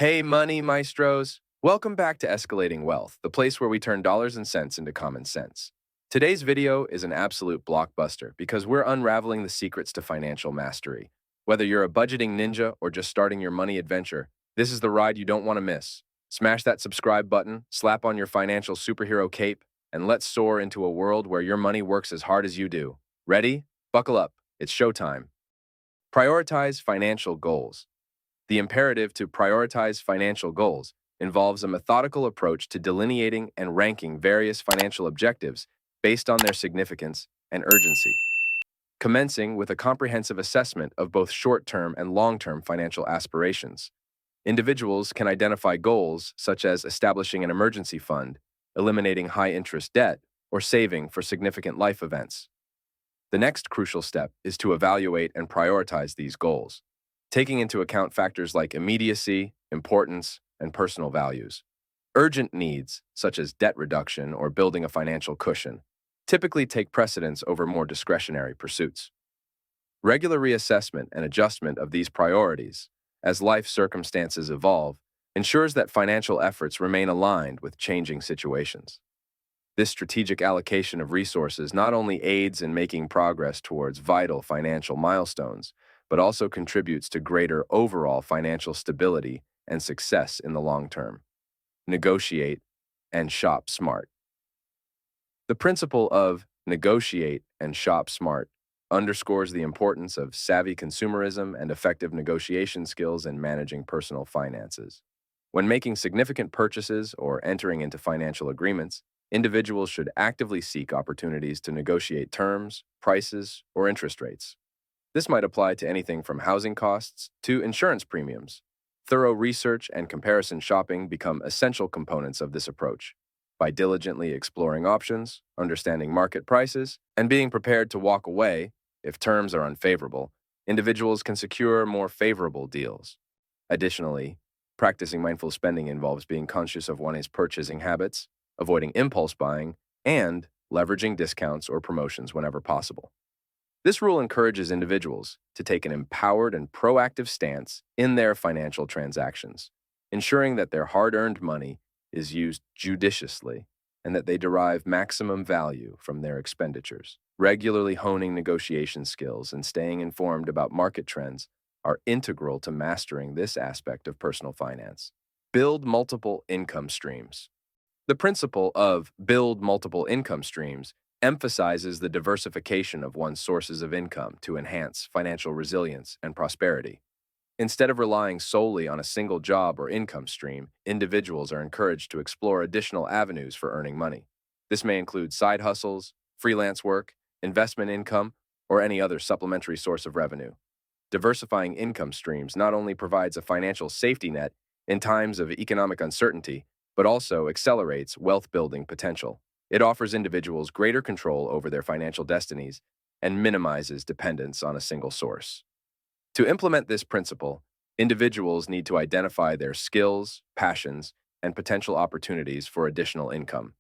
Hey, money maestros. Welcome back to Escalating Wealth, the place where we turn dollars and cents into common sense. Today's video is an absolute blockbuster because we're unraveling the secrets to financial mastery. Whether you're a budgeting ninja or just starting your money adventure, this is the ride you don't want to miss. Smash that subscribe button, slap on your financial superhero cape, and let's soar into a world where your money works as hard as you do. Ready? Buckle up. It's showtime. Prioritize financial goals. The imperative to prioritize financial goals involves a methodical approach to delineating and ranking various financial objectives based on their significance and urgency, commencing with a comprehensive assessment of both short-term and long-term financial aspirations. Individuals can identify goals such as establishing an emergency fund, eliminating high-interest debt, or saving for significant life events. The next crucial step is to evaluate and prioritize these goals, taking into account factors like immediacy, importance, and personal values. Urgent needs, such as debt reduction or building a financial cushion, typically take precedence over more discretionary pursuits. Regular reassessment and adjustment of these priorities, as life circumstances evolve, ensures that financial efforts remain aligned with changing situations. This strategic allocation of resources not only aids in making progress towards vital financial milestones, but also contributes to greater overall financial stability and success in the long term. Negotiate and shop smart. The principle of negotiate and shop smart underscores the importance of savvy consumerism and effective negotiation skills in managing personal finances. When making significant purchases or entering into financial agreements, individuals should actively seek opportunities to negotiate terms, prices, or interest rates. This might apply to anything from housing costs to insurance premiums. Thorough research and comparison shopping become essential components of this approach. By diligently exploring options, understanding market prices, and being prepared to walk away if terms are unfavorable, individuals can secure more favorable deals. Additionally, practicing mindful spending involves being conscious of one's purchasing habits, avoiding impulse buying, and leveraging discounts or promotions whenever possible. This rule encourages individuals to take an empowered and proactive stance in their financial transactions, ensuring that their hard-earned money is used judiciously and that they derive maximum value from their expenditures. Regularly honing negotiation skills and staying informed about market trends are integral to mastering this aspect of personal finance. Build multiple income streams. The principle of build multiple income streams emphasizes the diversification of one's sources of income to enhance financial resilience and prosperity. Instead of relying solely on a single job or income stream, individuals are encouraged to explore additional avenues for earning money. This may include side hustles, freelance work, investment income, or any other supplementary source of revenue. Diversifying income streams not only provides a financial safety net in times of economic uncertainty, but also accelerates wealth-building potential. It offers individuals greater control over their financial destinies and minimizes dependence on a single source. To implement this principle, individuals need to identify their skills, passions, and potential opportunities for additional income.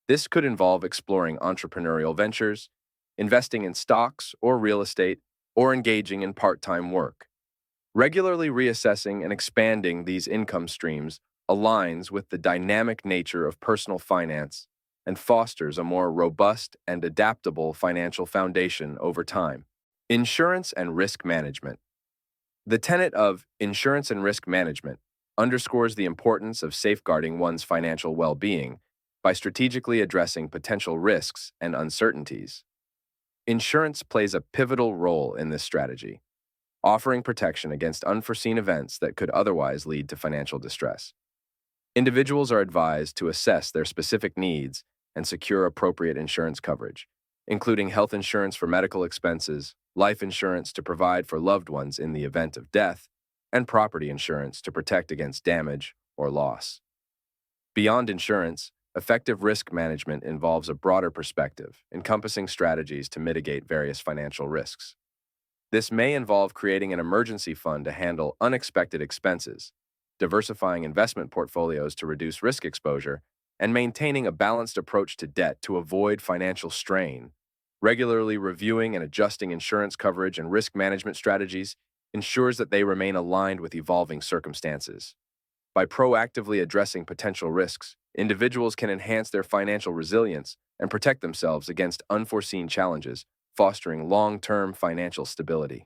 This could involve exploring entrepreneurial ventures, investing in stocks or real estate, or engaging in part-time work. Regularly reassessing and expanding these income streams aligns with the dynamic nature of personal finance and fosters a more robust and adaptable financial foundation over time. Insurance and risk management. The tenet of insurance and risk management underscores the importance of safeguarding one's financial well-being by strategically addressing potential risks and uncertainties. Insurance plays a pivotal role in this strategy, offering protection against unforeseen events that could otherwise lead to financial distress. Individuals are advised to assess their specific needs and secure appropriate insurance coverage, including health insurance for medical expenses, life insurance to provide for loved ones in the event of death, and property insurance to protect against damage or loss. Beyond insurance, effective risk management involves a broader perspective, encompassing strategies to mitigate various financial risks. This may involve creating an emergency fund to handle unexpected expenses, diversifying investment portfolios to reduce risk exposure, and maintaining a balanced approach to debt to avoid financial strain. Regularly reviewing and adjusting insurance coverage and risk management strategies ensures that they remain aligned with evolving circumstances. By proactively addressing potential risks, individuals can enhance their financial resilience and protect themselves against unforeseen challenges, fostering long-term financial stability.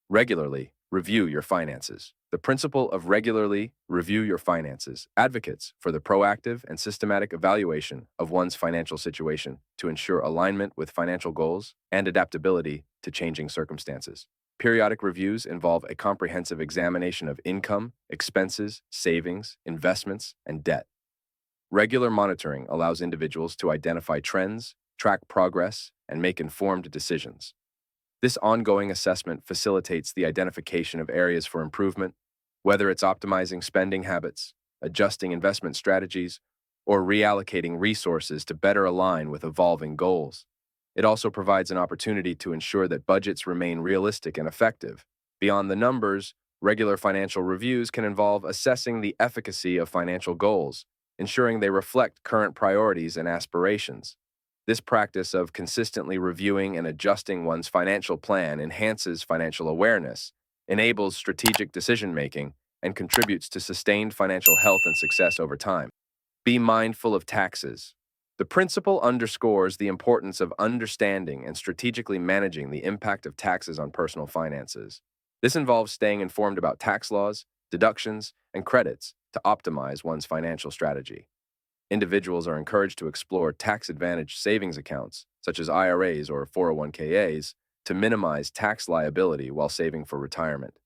Regularly review your finances. The principle of regularly review your finances advocates for the proactive and systematic evaluation of one's financial situation to ensure alignment with financial goals and adaptability to changing circumstances. Periodic reviews involve a comprehensive examination of income, expenses, savings, investments, and debt. Regular monitoring allows individuals to identify trends, track progress, and make informed decisions. This ongoing assessment facilitates the identification of areas for improvement, whether it's optimizing spending habits, adjusting investment strategies, or reallocating resources to better align with evolving goals. It also provides an opportunity to ensure that budgets remain realistic and effective. Beyond the numbers, regular financial reviews can involve assessing the efficacy of financial goals, ensuring they reflect current priorities and aspirations. This practice of consistently reviewing and adjusting one's financial plan enhances financial awareness, enables strategic decision-making, and contributes to sustained financial health and success over time. Be mindful of taxes. The principle underscores the importance of understanding and strategically managing the impact of taxes on personal finances. This involves staying informed about tax laws, deductions, and credits to optimize one's financial strategy. Individuals are encouraged to explore tax-advantaged savings accounts, such as IRAs or 401ks, to minimize tax liability while saving for retirement.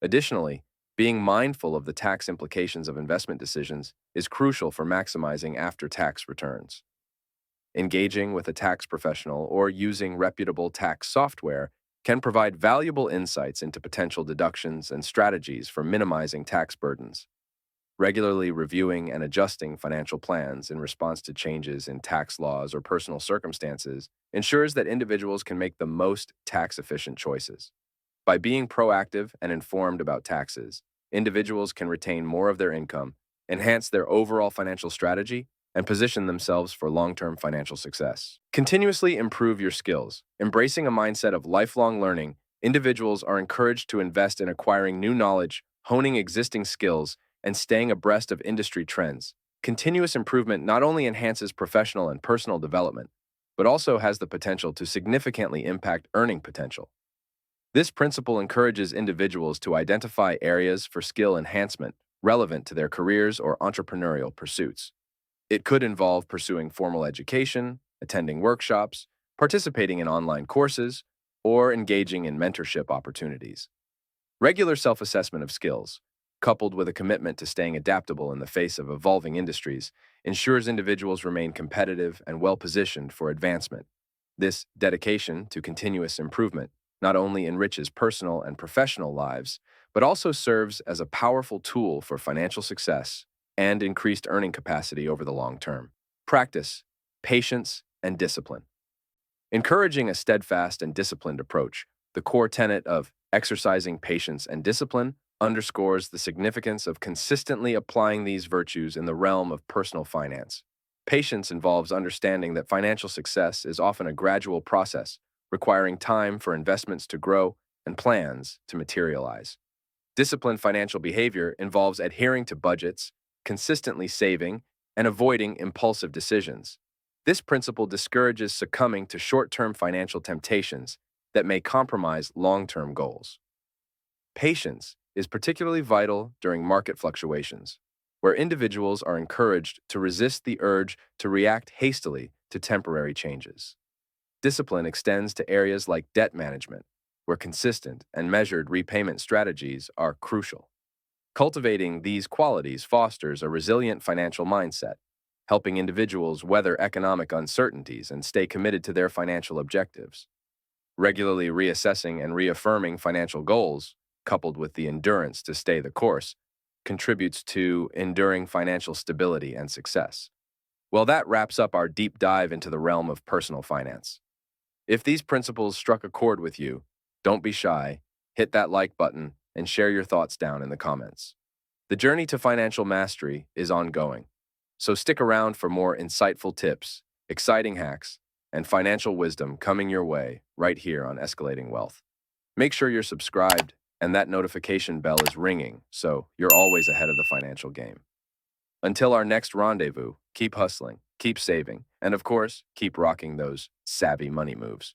Additionally, being mindful of the tax implications of investment decisions is crucial for maximizing after-tax returns. Engaging with a tax professional or using reputable tax software can provide valuable insights into potential deductions and strategies for minimizing tax burdens. Regularly reviewing and adjusting financial plans in response to changes in tax laws or personal circumstances ensures that individuals can make the most tax-efficient choices. By being proactive and informed about taxes, individuals can retain more of their income, enhance their overall financial strategy, and position themselves for long-term financial success. Continuously improve your skills. Embracing a mindset of lifelong learning, individuals are encouraged to invest in acquiring new knowledge, honing existing skills, and staying abreast of industry trends. Continuous improvement not only enhances professional and personal development, but also has the potential to significantly impact earning potential. This principle encourages individuals to identify areas for skill enhancement relevant to their careers or entrepreneurial pursuits. It could involve pursuing formal education, attending workshops, participating in online courses, or engaging in mentorship opportunities. Regular self-assessment of skills, coupled with a commitment to staying adaptable in the face of evolving industries, ensures individuals remain competitive and well-positioned for advancement. This dedication to continuous improvement not only enriches personal and professional lives, but also serves as a powerful tool for financial success and increased earning capacity over the long term. Practice, patience, and discipline. Encouraging a steadfast and disciplined approach, the core tenet of exercising patience and discipline underscores the significance of consistently applying these virtues in the realm of personal finance. Patience involves understanding that financial success is often a gradual process, requiring time for investments to grow and plans to materialize. Disciplined financial behavior involves adhering to budgets, consistently saving, and avoiding impulsive decisions. This principle discourages succumbing to short-term financial temptations that may compromise long-term goals. Patience is particularly vital during market fluctuations, where individuals are encouraged to resist the urge to react hastily to temporary changes. Discipline extends to areas like debt management, where consistent and measured repayment strategies are crucial. Cultivating these qualities fosters a resilient financial mindset, helping individuals weather economic uncertainties and stay committed to their financial objectives. Regularly reassessing and reaffirming financial goals, coupled with the endurance to stay the course, contributes to enduring financial stability and success. Well, that wraps up our deep dive into the realm of personal finance. If these principles struck a chord with you, don't be shy, hit that like button, and share your thoughts down in the comments. The journey to financial mastery is ongoing, so stick around for more insightful tips, exciting hacks, and financial wisdom coming your way right here on Escalating Wealth. Make sure you're subscribed, and that notification bell is ringing, so you're always ahead of the financial game. Until our next rendezvous, keep hustling, keep saving, and of course, keep rocking those savvy money moves.